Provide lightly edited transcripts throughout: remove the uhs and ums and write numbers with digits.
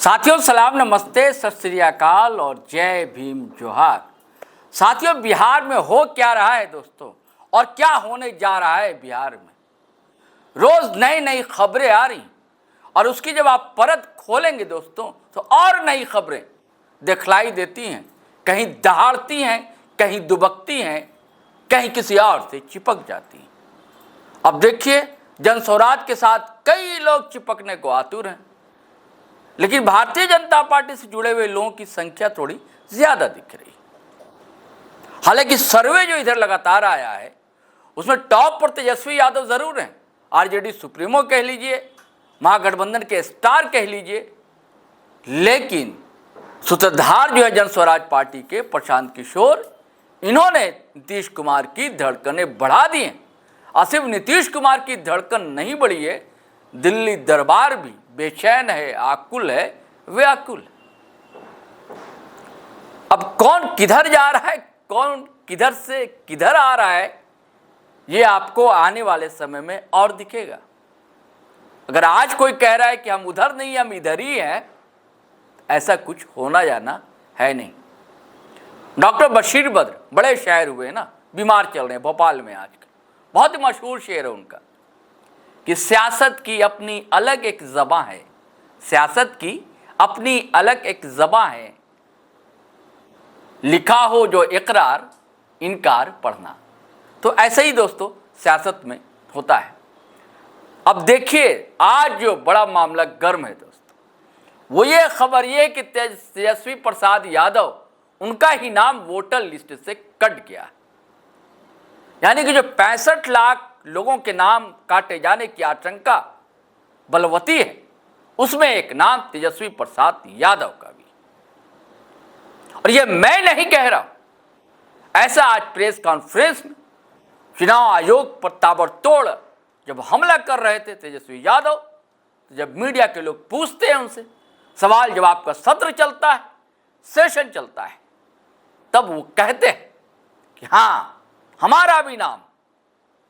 साथियों सलाम नमस्ते सत श्री अकाल और जय भीम जोहार। साथियों बिहार में हो क्या रहा है दोस्तों और क्या होने जा रहा है बिहार में, रोज नई नई खबरें आ रही और उसकी जब आप परत खोलेंगे दोस्तों तो और नई खबरें दिखलाई देती हैं। कहीं दहाड़ती हैं, कहीं दुबकती हैं, कहीं किसी और से चिपक जाती हैं। अब देखिए जन स्वराज के साथ कई लोग चिपकने को आतुर हैं, लेकिन भारतीय जनता पार्टी से जुड़े हुए लोगों की संख्या थोड़ी ज्यादा दिख रही। हालांकि सर्वे जो इधर लगातार आया है उसमें टॉप पर तेजस्वी यादव जरूर हैं, आरजेडी सुप्रीमो कह लीजिए, महागठबंधन के स्टार कह लीजिए, लेकिन सूत्रधार जो है जन स्वराज पार्टी के प्रशांत किशोर, इन्होंने नीतीश कुमार की धड़कनें बढ़ा दी हैं। और सिर्फ नीतीश कुमार की धड़कन नहीं बढ़ी है, दिल्ली दरबार भी बेचैन है, आकुल है, व्याकुल है। अब कौन किधर जा रहा है, कौन किधर से किधर आ रहा है, ये आपको आने वाले समय में और दिखेगा। अगर आज कोई कह रहा है कि हम उधर नहीं हम इधर ही हैं, ऐसा कुछ होना जाना है नहीं। डॉक्टर बशीर बद्र बड़े शायर हुए ना, बीमार चल रहे हैं भोपाल में आजकल, बहुत ही मशहूर शेर है उनका कि सियासत की अपनी अलग एक ज़बां है, सियासत की अपनी अलग एक ज़बां है, लिखा हो जो इकरार इनकार पढ़ना। तो ऐसे ही दोस्तों सियासत में होता है। अब देखिए आज जो बड़ा मामला गर्म है दोस्तों, वो ये खबर ये कि तेजस्वी प्रसाद यादव, उनका ही नाम वोटर लिस्ट से कट गया। यानी कि जो 65 लाख लोगों के नाम काटे जाने की आशंका बलवती है, उसमें एक नाम तेजस्वी प्रसाद यादव का भी। और ये मैं नहीं कह रहा, ऐसा आज प्रेस कॉन्फ्रेंस में चुनाव आयोग पर ताबड़तोड़ जब हमला कर रहे थे तेजस्वी यादव, तो जब मीडिया के लोग पूछते हैं उनसे, सवाल जवाब का सत्र चलता है, सेशन चलता है, तब वो कहते हैं कि हाँ हमारा भी नाम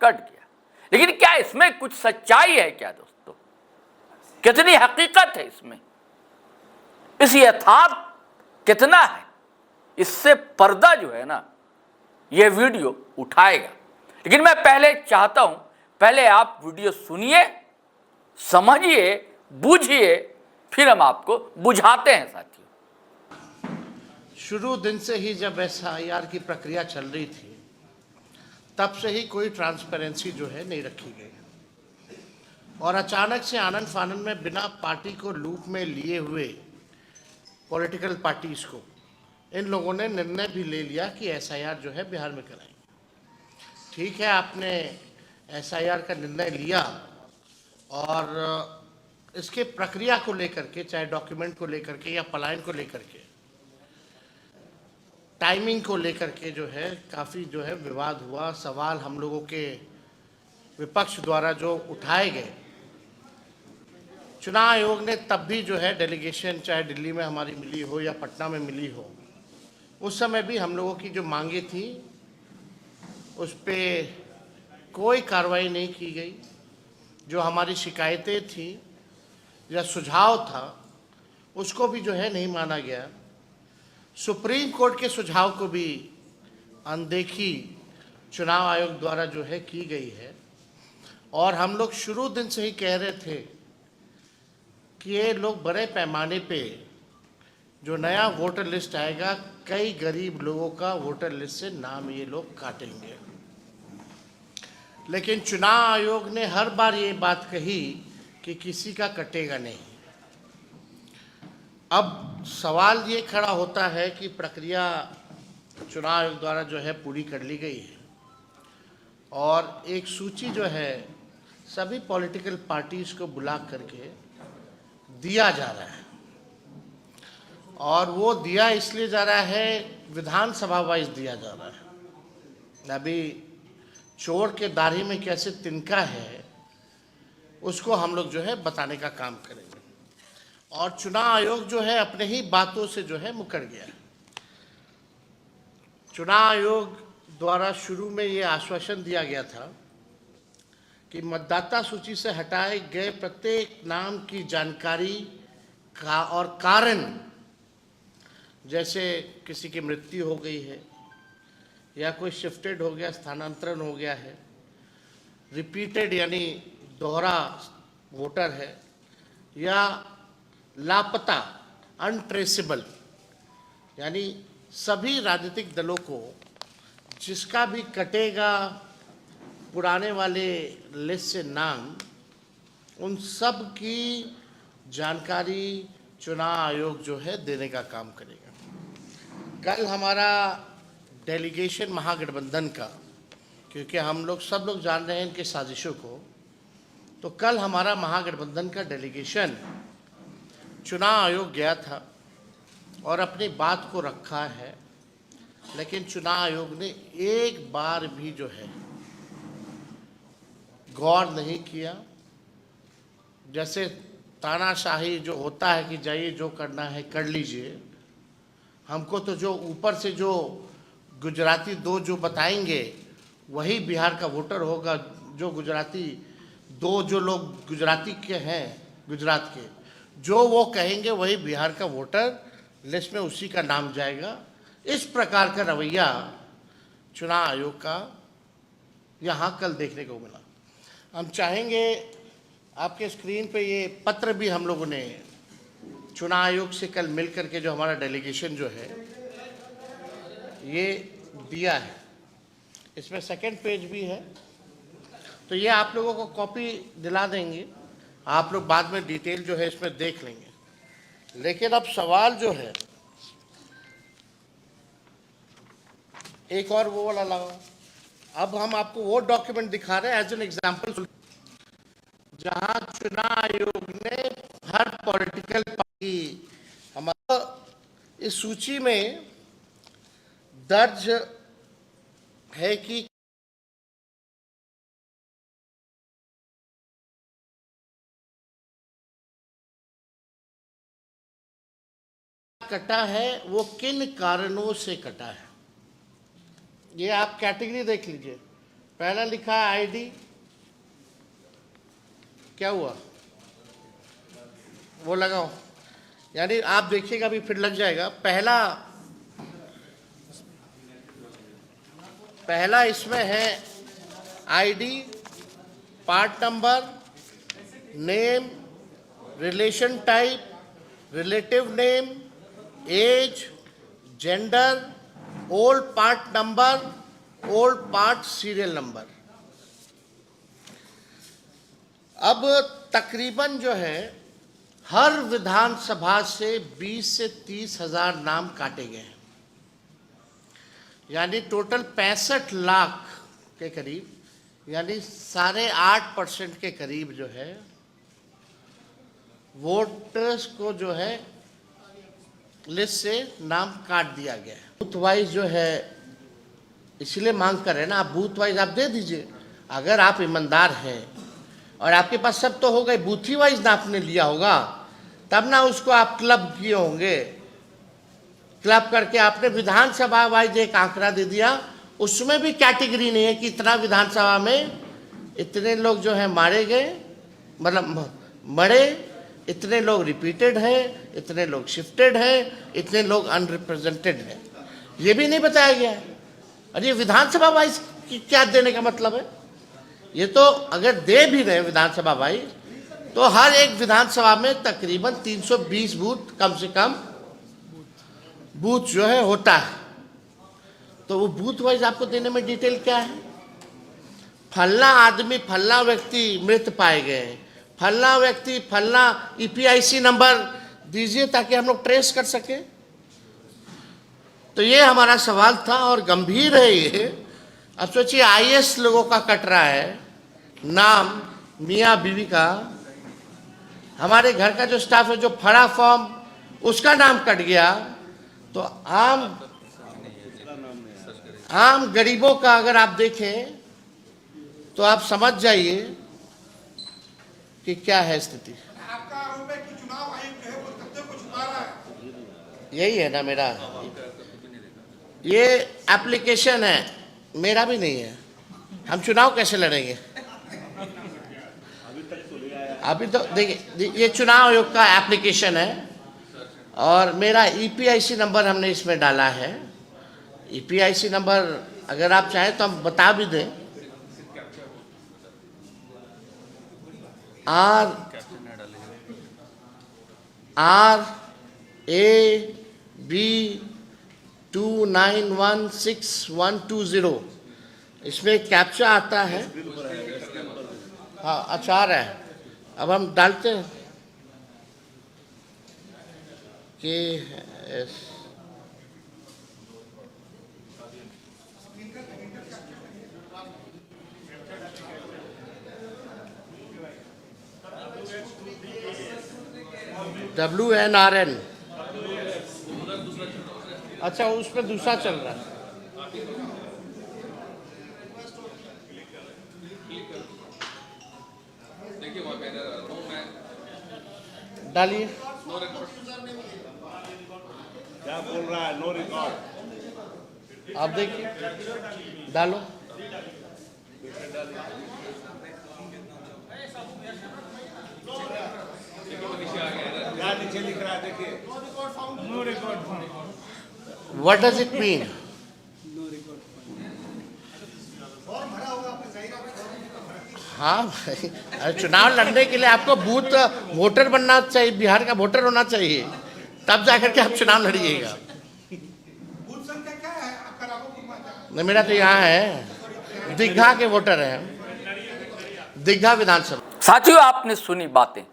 कट गया। लेकिन क्या इसमें कुछ सच्चाई है क्या दोस्तों? कितनी हकीकत है इसमें? इस यथार्थ कितना है? इससे पर्दा जो है ना, ये वीडियो उठाएगा। लेकिन मैं पहले चाहता हूं, पहले आप वीडियो सुनिए, समझिए, बूझिए, फिर हम आपको बुझाते हैं साथियों। शुरू दिन से ही जब एसआईआर की प्रक्रिया चल रही थी, तब से ही कोई ट्रांसपेरेंसी जो है नहीं रखी गई और अचानक से आनन फानन में बिना पार्टी को लूप में लिए हुए पॉलिटिकल पार्टीज को इन लोगों ने निर्णय भी ले लिया कि एसआईआर जो है बिहार में कराएंगे। ठीक है, आपने एसआईआर का निर्णय लिया और इसके प्रक्रिया को लेकर के, चाहे डॉक्यूमेंट को लेकर के या पलायन को लेकर के, टाइमिंग को लेकर के जो है काफ़ी जो है विवाद हुआ। सवाल हम लोगों के विपक्ष द्वारा जो उठाए गए, चुनाव आयोग ने तब भी जो है डेलीगेशन, चाहे दिल्ली में हमारी मिली हो या पटना में मिली हो, उस समय भी हम लोगों की जो मांगे थी उस पर कोई कार्रवाई नहीं की गई। जो हमारी शिकायतें थी या सुझाव था उसको भी जो है नहीं माना गया। सुप्रीम कोर्ट के सुझाव को भी अनदेखी चुनाव आयोग द्वारा जो है की गई है। और हम लोग शुरू दिन से ही कह रहे थे कि ये लोग बड़े पैमाने पे जो नया वोटर लिस्ट आएगा, कई गरीब लोगों का वोटर लिस्ट से नाम ये लोग काटेंगे। लेकिन चुनाव आयोग ने हर बार ये बात कही कि किसी का कटेगा नहीं। अब सवाल ये खड़ा होता है कि प्रक्रिया चुनाव आयोग द्वारा जो है पूरी कर ली गई है और एक सूची जो है सभी पॉलिटिकल पार्टीज को बुला करके दिया जा रहा है। और वो दिया इसलिए जा रहा है, विधानसभा वाइज दिया जा रहा है। अभी चोर के दाढ़ी में कैसे तिनका है, उसको हम लोग जो है बताने का काम करेंगे। और चुनाव आयोग जो है अपने ही बातों से जो है मुकर गया। चुनाव आयोग द्वारा शुरू में ये आश्वासन दिया गया था कि मतदाता सूची से हटाए गए प्रत्येक नाम की जानकारी और कारण, जैसे किसी की मृत्यु हो गई है या कोई शिफ्टेड हो गया, स्थानांतरण हो गया है, रिपीटेड यानी दोहरा वोटर है, या लापता अनट्रेसेबल, यानी सभी राजनीतिक दलों को जिसका भी कटेगा पुराने वाले लिस्ट से नाम, उन सब की जानकारी चुनाव आयोग जो है देने का काम करेगा। कल हमारा डेलीगेशन महागठबंधन का, क्योंकि हम लोग सब लोग जान रहे हैं इनके साजिशों को, तो कल हमारा महागठबंधन का डेलीगेशन चुनाव आयोग गया था और अपनी बात को रखा है, लेकिन चुनाव आयोग ने एक बार भी जो है गौर नहीं किया। जैसे तानाशाही जो होता है कि जाइए जो करना है कर लीजिए, हमको तो जो ऊपर से जो गुजराती दो जो बताएंगे वही बिहार का वोटर होगा। जो गुजराती दो जो लोग गुजराती के हैं, गुजरात के, जो वो कहेंगे वही बिहार का वोटर लिस्ट में उसी का नाम जाएगा। इस प्रकार का रवैया चुनाव आयोग का यहाँ कल देखने को मिला। हम चाहेंगे आपके स्क्रीन पे ये पत्र भी हम लोगों ने चुनाव आयोग से कल मिल करके जो हमारा डेलीगेशन जो है ये दिया है, इसमें सेकंड पेज भी है, तो ये आप लोगों को कॉपी दिला देंगे, आप लोग बाद में डिटेल जो है इसमें देख लेंगे। लेकिन अब सवाल जो है, एक और वो वाला लगा, अब हम आपको वो डॉक्यूमेंट दिखा रहे हैं एज एन एग्जाम्पल, जहां चुनाव आयोग ने हर पॉलिटिकल पार्टी हमारा इस सूची में दर्ज है कि कटा है, वो किन कारणों से कटा है। ये आप कैटेगरी देख लीजिए। पहला लिखा है आईडी, क्या हुआ वो लगाओ, यानी आप देखिएगा अभी फिर लग जाएगा। पहला इसमें है ID, part number, name, relation type, relative name, age, gender, old part number, old part serial number. अब तकरीबन जो है हर विधानसभा से 20 से 30 हजार नाम काटे गए हैं, यानी टोटल 65 लाख के करीब, यानी 8.5% के करीब जो है वोटर्स को जो है लिस्ट से नाम काट दिया गया है। बूथ वाइज जो है इसलिए मांग कर रहे हैं ना, आप बूथ वाइज आप दे दीजिए। अगर आप ईमानदार हैं और आपके पास सब तो हो गए, बूथ ही वाइज ना आपने लिया होगा, तब ना उसको आप क्लब किए होंगे। क्लब करके आपने विधानसभा वाइज एक आंकड़ा दे दिया, उसमें भी कैटेगरी नहीं है कि इतना विधानसभा में इतने लोग जो है मारे गए, मतलब मरे, इतने लोग रिपीटेड हैं, इतने लोग शिफ्टेड हैं, इतने लोग अनरिप्रेजेंटेड हैं, ये भी नहीं बताया गया है। अरे विधानसभा वाइज क्या देने का मतलब है? ये तो अगर दे भी रहे विधानसभा वाइज, तो हर एक विधानसभा में तकरीबन 320 बूथ कम से कम बूथ जो है होता है, तो वो बूथ वाइज आपको देने में डिटेल क्या है? फलना आदमी, फलना व्यक्ति मृत पाए गए, फलना व्यक्ति, फलना ईपीआईसी नंबर दीजिए ताकि हम लोग ट्रेस कर सके। तो ये हमारा सवाल था और गंभीर है ये। अब सोचिए आईएएस लोगों का कट रहा है नाम, मियाँ बीवी का, हमारे घर का जो स्टाफ है जो फड़ा फॉर्म उसका नाम कट गया, तो आम गरीबों का अगर आप देखें तो आप समझ जाइए कि क्या है स्थिति। आपका आरोप है कि चुनाव आयोग जो है वो तथ्यों को छुपा रहा है। यही है ना मेरा, ये एप्लीकेशन है, मेरा भी नहीं है। हम चुनाव कैसे लड़ेंगे? अभी तो देखिए, ये चुनाव आयोग का एप्लीकेशन है और मेरा ईपीआईसी नंबर हमने इसमें डाला है। ईपीआईसी नंबर अगर आप चाहें तो हम बता भी दें। RAB 2916-120, इसमें कैप्चा आता है। हाँ, आचार है। अब हम डालते हैं KS WNRN। अच्छा, उसमें दूसरा चल रहा है। डालिए। क्या बोल रहा है? No record. आप देखिए, डालो। क्या नीचे लिख रहा है? देखिए, no record. What does it mean? हाँ भाई, अरे चुनाव लड़ने के लिए आपको बूथ वोटर बनना चाहिए, बिहार का वोटर होना चाहिए, तब जाकर के आप चुनाव लड़िएगा। बूथ संख्या क्या है आपका? राघोपुर में नहीं, मेरा तो यहाँ है, दीघा के वोटर हैं, दीघा विधानसभा। साथियों, आपने सुनी बातें,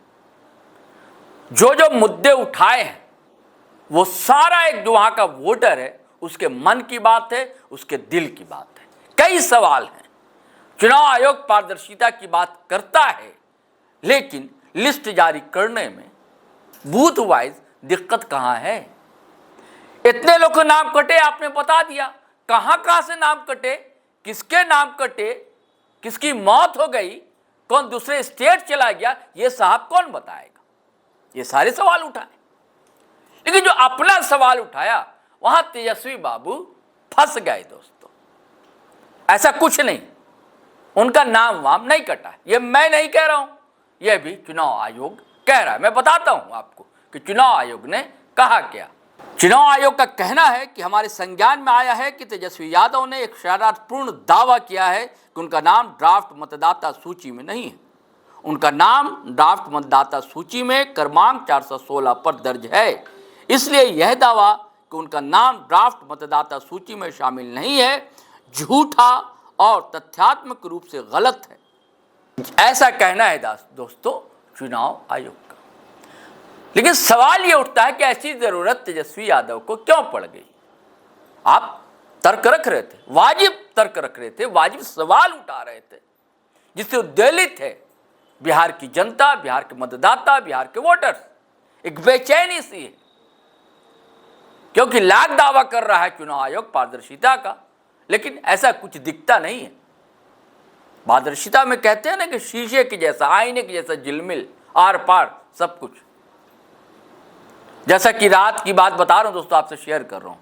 जो जो मुद्दे उठाए हैं वो सारा एक जो वहां का वोटर है उसके मन की बात है, उसके दिल की बात है। कई सवाल हैं। चुनाव आयोग पारदर्शिता की बात करता है, लेकिन लिस्ट जारी करने में बूथ वाइज दिक्कत कहां है? इतने लोग के नाम कटे, आपने बता दिया। कहां से नाम कटे, किसके नाम कटे, किसकी मौत हो गई, कौन दूसरे स्टेट चला गया, ये साहब कौन बताएगा? ये सारे सवाल उठाए, लेकिन जो अपना सवाल उठाया वहां तेजस्वी बाबू फंस गए। दोस्तों, ऐसा कुछ नहीं, उनका नाम वाम नहीं कटा। ये मैं नहीं कह रहा हूं, यह भी चुनाव आयोग कह रहा है। मैं बताता हूं आपको कि चुनाव आयोग ने कहा क्या। चुनाव आयोग का कहना है कि हमारे संज्ञान में आया है कि तेजस्वी यादव ने एक शरारतपूर्ण दावा किया है कि उनका नाम ड्राफ्ट मतदाता सूची में नहीं है। उनका नाम ड्राफ्ट मतदाता सूची में क्रमांक 416 पर दर्ज है, इसलिए यह दावा कि उनका नाम ड्राफ्ट मतदाता सूची में शामिल नहीं है झूठा और तथ्यात्मक रूप से गलत है। ऐसा कहना है दोस्तों चुनाव आयोग का। लेकिन सवाल यह उठता है कि ऐसी जरूरत तेजस्वी यादव को क्यों पड़ गई? आप तर्क रख रहे थे, वाजिब तर्क रख रहे थे, वाजिब सवाल उठा रहे थे, जिससे उद्वेलित है बिहार की जनता, बिहार के मतदाता, बिहार के वोटर्स। एक बेचैनी सी है, क्योंकि लाख दावा कर रहा है चुनाव आयोग पारदर्शिता का, लेकिन ऐसा कुछ दिखता नहीं है। पारदर्शिता में कहते हैं ना कि शीशे के जैसा, आईने के जैसा झिलमिल, आर पार सब कुछ। जैसा कि रात की बात बता रहा हूं दोस्तों, आपसे शेयर कर रहा हूं।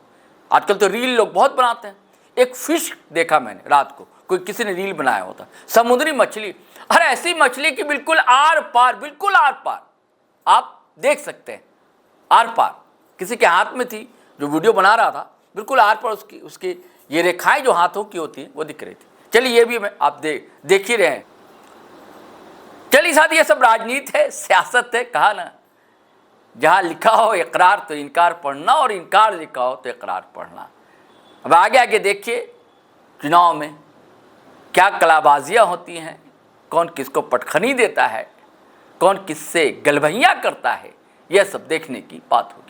आजकल तो रील लोग बहुत बनाते हैं। एक फिश देखा मैंने रात को, कोई किसी ने रील बनाया होता, समुद्री मछली। अरे ऐसी मछली की बिल्कुल आर पार, बिल्कुल आर पार आप देख सकते हैं। आर पार किसी के हाथ में थी, जो वीडियो बना रहा था, बिल्कुल आर पार उसकी ये रेखाएं जो हाथों की होती हैं वो दिख रही थी। चलिए, ये भी मैं आप देख ही रहे हैं। चलिए साथ, ये सब राजनीति है, सियासत है। कहा ना, जहां लिखा हो इकरार तो इनकार पढ़ना, और इनकार लिखा हो तो इकरार पढ़ना। अब आगे आगे देखिए चुनाव में क्या कलाबाजियां होती हैं, कौन किसको पटखनी देता है, कौन किससे गलबहियां करता है, यह सब देखने की बात होगी।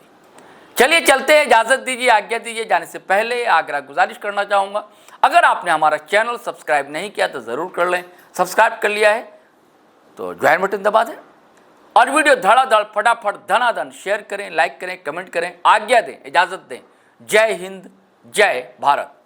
चलिए चलते हैं, इजाज़त दीजिए, आज्ञा दीजिए। जाने से पहले आग्रह गुजारिश करना चाहूँगा, अगर आपने हमारा चैनल सब्सक्राइब नहीं किया तो ज़रूर कर लें। सब्सक्राइब कर लिया है तो ज्वाइन बटन दबा दें, और वीडियो धड़ाधड़ फटाफट धनाधन शेयर करें, लाइक करें, कमेंट करें। आज्ञा दें, इजाज़त दें। जय हिंद, जय भारत।